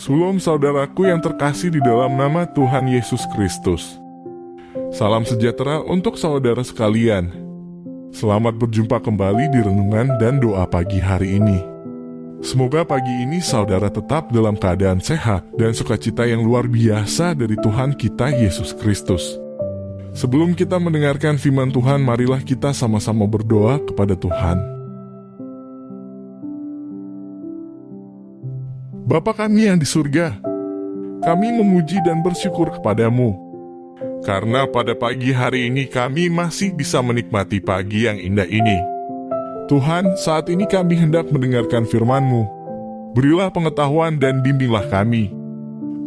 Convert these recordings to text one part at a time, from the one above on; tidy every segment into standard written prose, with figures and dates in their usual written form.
Shalom saudaraku yang terkasih di dalam nama Tuhan Yesus Kristus. Salam sejahtera untuk saudara sekalian. Selamat berjumpa kembali di renungan dan doa pagi hari ini. Semoga pagi ini saudara tetap dalam keadaan sehat dan sukacita yang luar biasa dari Tuhan kita Yesus Kristus. Sebelum kita mendengarkan firman Tuhan, marilah kita sama-sama berdoa kepada Tuhan. Bapa kami yang di surga, kami memuji dan bersyukur kepadamu, karena pada pagi hari ini kami masih bisa menikmati pagi yang indah ini. Tuhan, saat ini kami hendak mendengarkan firman-Mu. Berilah pengetahuan dan bimbinglah kami,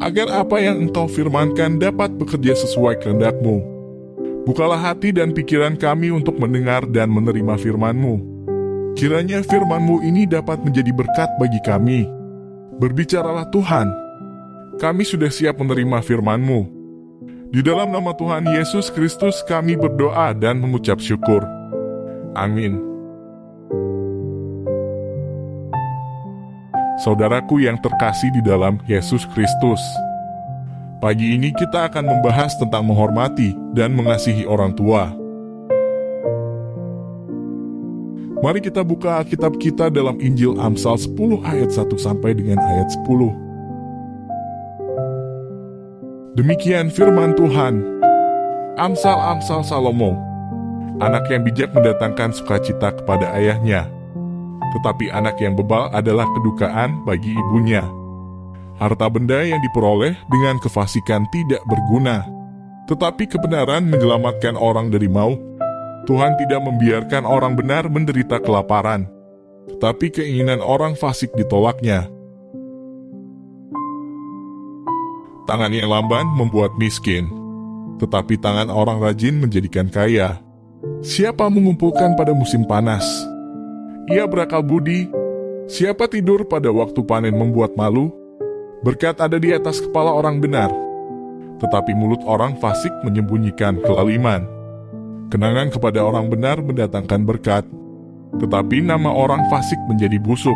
agar apa yang Engkau firmankan dapat bekerja sesuai kehendak-Mu. Bukalah hati dan pikiran kami untuk mendengar dan menerima firman-Mu. Kiranya firman-Mu ini dapat menjadi berkat bagi kami. Berbicaralah Tuhan, kami sudah siap menerima firman-Mu. Di dalam nama Tuhan Yesus Kristus kami berdoa dan mengucap syukur. Amin. Saudaraku yang terkasih di dalam Yesus Kristus, pagi ini kita akan membahas tentang menghormati dan mengasihi orang tua. Mari kita buka Alkitab kita dalam Injil Amsal 10 ayat 1 sampai dengan ayat 10. Demikian firman Tuhan. Amsal-amsal Salomo. Anak yang bijak mendatangkan sukacita kepada ayahnya, tetapi anak yang bebal adalah kedukaan bagi ibunya. Harta benda yang diperoleh dengan kefasikan tidak berguna, tetapi kebenaran menyelamatkan orang dari maut. Tuhan tidak membiarkan orang benar menderita kelaparan, tetapi keinginan orang fasik ditolaknya. Tangan yang lamban membuat miskin, tetapi tangan orang rajin menjadikan kaya. Siapa mengumpulkan pada musim panas? Ia berakal budi. Siapa tidur pada waktu panen membuat malu? Berkat ada di atas kepala orang benar, tetapi mulut orang fasik menyembunyikan kelaliman. Kenangan kepada orang benar mendatangkan berkat, tetapi nama orang fasik menjadi busuk.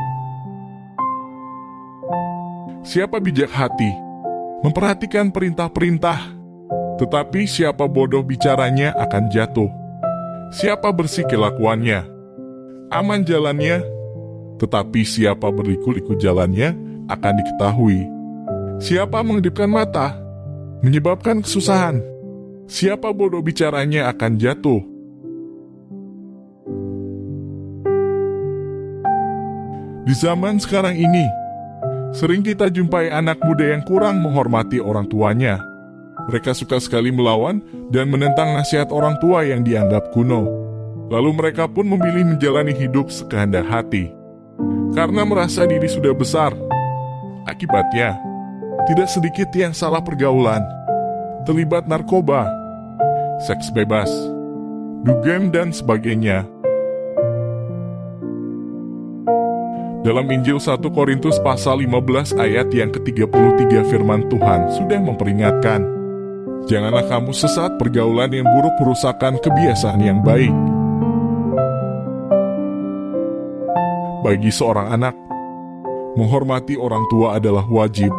Siapa bijak hati, memperhatikan perintah-perintah, tetapi siapa bodoh bicaranya akan jatuh. Siapa bersih kelakuannya, aman jalannya, tetapi siapa berliku-liku jalannya akan diketahui. Siapa mengedipkan mata, menyebabkan kesusahan. Siapa bodoh bicaranya akan jatuh. Di zaman sekarang ini, sering kita jumpai anak muda yang kurang menghormati orang tuanya. Mereka suka sekali melawan dan menentang nasihat orang tua yang dianggap kuno. Lalu mereka pun memilih menjalani hidup sekehendak hati, karena merasa diri sudah besar. Akibatnya, tidak sedikit yang salah pergaulan, terlibat narkoba, seks bebas, dugem dan sebagainya. Dalam Injil 1 Korintus pasal 15 ayat yang ke-33 firman Tuhan sudah memperingatkan, janganlah kamu sesat pergaulan yang buruk merusakkan kebiasaan yang baik. Bagi seorang anak, menghormati orang tua adalah wajib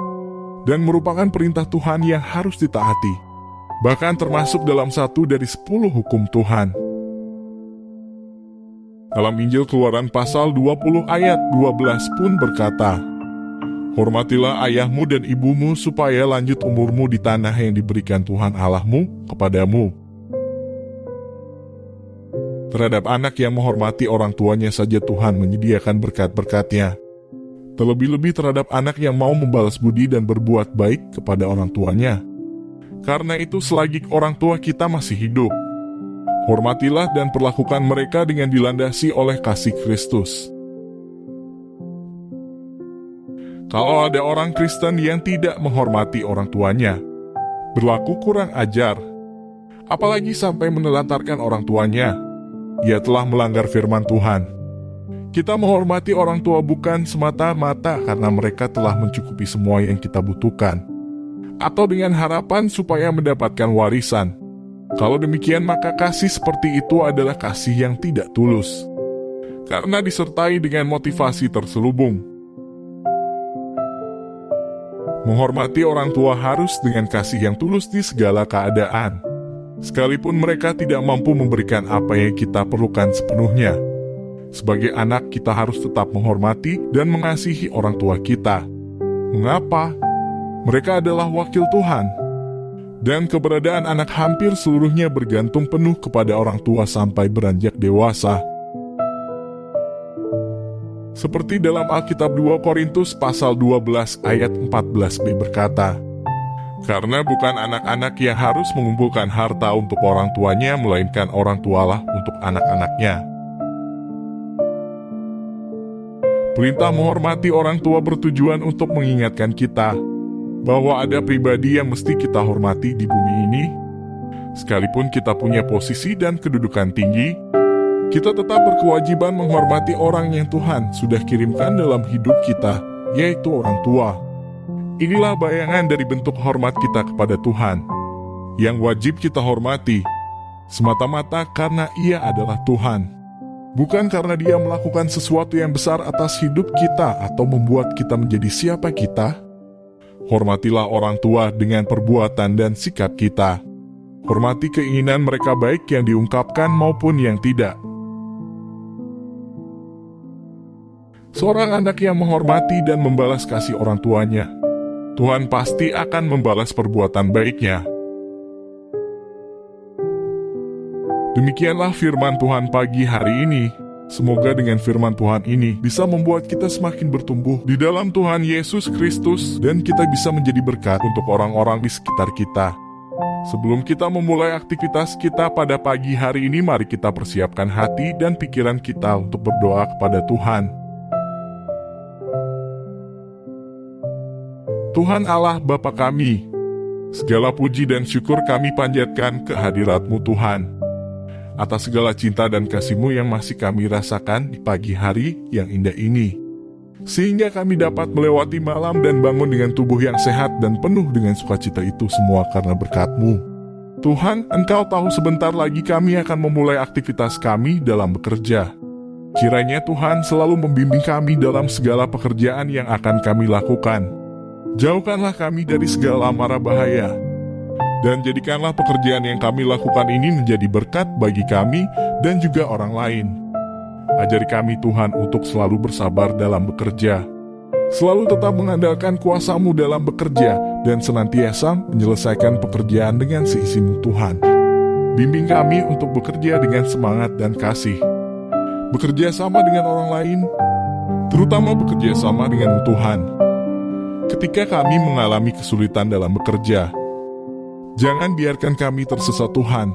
dan merupakan perintah Tuhan yang harus ditaati, bahkan termasuk dalam 1 dari 10 hukum Tuhan. Dalam Injil Keluaran pasal 20 ayat 12 pun berkata, hormatilah ayahmu dan ibumu supaya lanjut umurmu di tanah yang diberikan Tuhan Allahmu kepadamu. Terhadap anak yang menghormati orang tuanya saja Tuhan menyediakan berkat-berkat-Nya. Terlebih-lebih terhadap anak yang mau membalas budi dan berbuat baik kepada orang tuanya. Karena itu selagi orang tua kita masih hidup, hormatilah dan perlakukan mereka dengan dilandasi oleh kasih Kristus. Kalau ada orang Kristen yang tidak menghormati orang tuanya, berlaku kurang ajar, apalagi sampai menelantarkan orang tuanya, ia telah melanggar firman Tuhan. Kita menghormati orang tua bukan semata-mata karena mereka telah mencukupi semua yang kita butuhkan, atau dengan harapan supaya mendapatkan warisan. Kalau demikian, maka kasih seperti itu adalah kasih yang tidak tulus, karena disertai dengan motivasi terselubung. Menghormati orang tua harus dengan kasih yang tulus di segala keadaan. Sekalipun mereka tidak mampu memberikan apa yang kita perlukan sepenuhnya. Sebagai anak, kita harus tetap menghormati dan mengasihi orang tua kita. Mengapa? Mereka adalah wakil Tuhan. Dan keberadaan anak hampir seluruhnya bergantung penuh kepada orang tua sampai beranjak dewasa. Seperti dalam Alkitab 2 Korintus pasal 12 ayat 14b berkata, "Karena bukan anak-anak yang harus mengumpulkan harta untuk orang tuanya, melainkan orang tualah untuk anak-anaknya." Perintah menghormati orang tua bertujuan untuk mengingatkan kita bahwa ada pribadi yang mesti kita hormati di bumi ini. Sekalipun kita punya posisi dan kedudukan tinggi, kita tetap berkewajiban menghormati orang yang Tuhan sudah kirimkan dalam hidup kita, yaitu orang tua. Inilah bayangan dari bentuk hormat kita kepada Tuhan, yang wajib kita hormati, semata-mata karena Ia adalah Tuhan. Bukan karena Dia melakukan sesuatu yang besar atas hidup kita atau membuat kita menjadi siapa kita. Hormatilah orang tua dengan perbuatan dan sikap kita. Hormati keinginan mereka baik yang diungkapkan maupun yang tidak. Seorang anak yang menghormati dan membalas kasih orang tuanya, Tuhan pasti akan membalas perbuatan baiknya. Demikianlah firman Tuhan pagi hari ini. Semoga dengan firman Tuhan ini bisa membuat kita semakin bertumbuh di dalam Tuhan Yesus Kristus dan kita bisa menjadi berkat untuk orang-orang di sekitar kita. Sebelum kita memulai aktivitas kita pada pagi hari ini, mari kita persiapkan hati dan pikiran kita untuk berdoa kepada Tuhan. Tuhan Allah Bapa kami, segala puji dan syukur kami panjatkan ke hadirat-Mu Tuhan, atas segala cinta dan kasih-Mu yang masih kami rasakan di pagi hari yang indah ini. Sehingga kami dapat melewati malam dan bangun dengan tubuh yang sehat dan penuh dengan sukacita, itu semua karena berkat-Mu. Tuhan, Engkau tahu sebentar lagi kami akan memulai aktivitas kami dalam bekerja. Kiranya Tuhan selalu membimbing kami dalam segala pekerjaan yang akan kami lakukan. Jauhkanlah kami dari segala mara bahaya. Dan jadikanlah pekerjaan yang kami lakukan ini menjadi berkat bagi kami dan juga orang lain. Ajari kami Tuhan untuk selalu bersabar dalam bekerja. Selalu tetap mengandalkan kuasa-Mu dalam bekerja dan senantiasa menyelesaikan pekerjaan dengan seisi-Mu Tuhan. Bimbing kami untuk bekerja dengan semangat dan kasih. Bekerja sama dengan orang lain, terutama bekerja sama dengan Tuhan. Ketika kami mengalami kesulitan dalam bekerja, jangan biarkan kami tersesat Tuhan,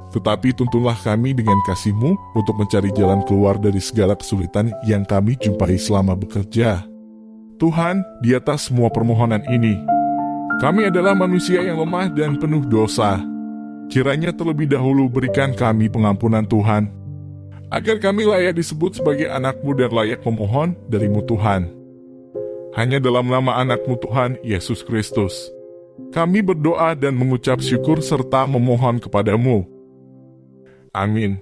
tetapi tuntunlah kami dengan kasih-Mu untuk mencari jalan keluar dari segala kesulitan yang kami jumpai selama bekerja. Tuhan, di atas semua permohonan ini, kami adalah manusia yang lemah dan penuh dosa. Kiranya terlebih dahulu berikan kami pengampunan Tuhan, agar kami layak disebut sebagai anak-Mu dan layak memohon dari-Mu Tuhan. Hanya dalam nama anak-Mu Tuhan, Yesus Kristus, kami berdoa dan mengucap syukur serta memohon kepadamu. Amin.